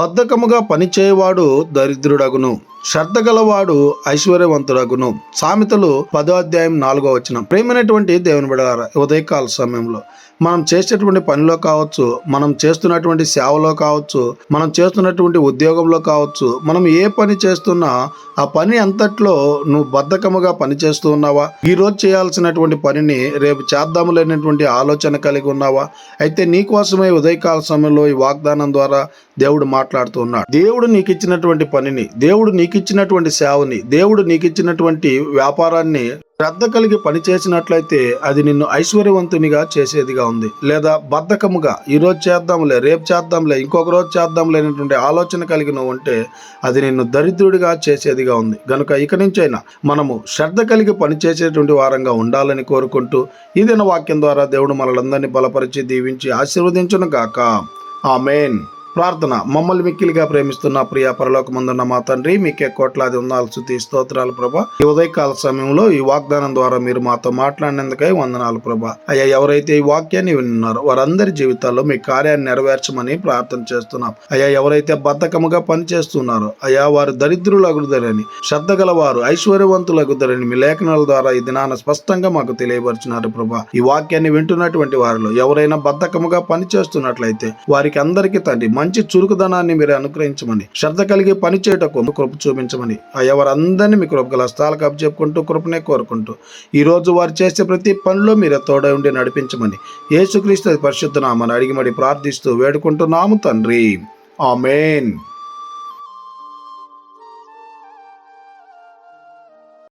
బద్ధకముగా పనిచేయవాడు దరిద్రుడగును, శ్రద్ధ గలవాడు ఐశ్వర్యవంతుడగును. సామెతలు 10:4. ప్రేమైనటువంటి దేవుని బిడ్డలారా, ఉదయకాల సమయంలో మనం చేసేటువంటి పనిలో కావచ్చు, మనం చేస్తున్నటువంటి సేవలో కావచ్చు, మనం చేస్తున్నటువంటి ఉద్యోగంలో కావచ్చు, మనం ఏ పని చేస్తున్నా ఆ పని అంతట్లో నువ్వు బద్ధకముగా పని చేస్తూ ఉన్నావా? ఈరోజు చేయాల్సినటువంటి పనిని రేపు చేద్దాములేనటువంటి ఆలోచన కలిగి ఉన్నావా? అయితే నీకోసమే ఉదయకాల సమయంలో ఈ వాగ్దానం ద్వారా దేవుడు మాట్లాడుతూ ఉన్నాడు. దేవుడు నీకు ఇచ్చినటువంటి పనిని, దేవుడు నీకు ఇచ్చినటువంటి సేవని, దేవుడు నీకు ఇచ్చినటువంటి వ్యాపారాన్ని శ్రద్ధ కలిగి పని చేసినట్లయితే అది నిన్ను ఐశ్వర్యవంతునిగా చేసేదిగా ఉంది. లేదా బద్ధకముగా ఈరోజు చేద్దాంలే, రేపు చేద్దాంలే, ఇంకొక రోజు చేద్దాంలే అనేటువంటి ఆలోచన కలిగి నువ్వు ఉంటే అది నిన్ను దరిద్రుడిగా చేసేదిగా ఉంది. గనుక ఇక నుంచైనా మనము శ్రద్ధ కలిగి పని చేసేటువంటి వారంగా ఉండాలని కోరుకుంటూ ఈ దిన వాక్యం ద్వారా దేవుడు మనలందరినీ బలపరిచి దీవించి ఆశీర్వదించును గాక. ఆమేన్. ప్రార్థన. మమ్మల్ని మిక్కిలిగా ప్రేమిస్తున్న ప్రియ పరలోకమందున్న మా తండ్రి, మీకే కోట్లాది వందనాలు, స్తుతి స్తోత్రాలు ప్రభా. ఈ ఉదయకాల సమయంలో ఈ వాగ్దానం ద్వారా మీరు మాతో మాట్లాడినందుకై వందనాలు ప్రభా. అయ్యా, ఎవరైతే ఈ వాక్యాన్ని విన్నారో వారందరి జీవితాల్లో మీ కార్యాన్ని నెరవేర్చమని ప్రార్థన చేస్తున్నాం. అయ్యా, ఎవరైతే బద్ధకముగా పనిచేస్తున్నారో అయ్యా, వారు దరిద్రులగుదరని, శ్రద్ధ గలవారు ఐశ్వర్యవంతులగుదరని మీ లేఖనాల ద్వారా ఈ దినాన స్పష్టంగా మాకు తెలియపరుచున్నారు ప్రభా. ఈ వాక్యాన్ని వింటున్నటువంటి వారిలో ఎవరైనా బద్ధకముగా పనిచేస్తున్నట్లయితే వారికి అందరికీ తండ్రి మంచి చురుకుదనాన్ని మీరు అనుగ్రహించమని, శ్రద్ధ కలిగి పనిచేయటకు కృప చూపించమని ఎవరందరినీ మీ కృపగల హస్తాలకు అప్పచెప్పుకుంటూ కృపనే కోరుకుంటూ ఈ రోజు వారు చేసే ప్రతి పనిలో మీరు తోడై ఉండి నడిపించమని యేసుక్రీస్తు పరిశుద్ధ నామమున అడిగి మరి ప్రార్థిస్తూ వేడుకుంటున్నాము తండ్రి. ఆమేన్.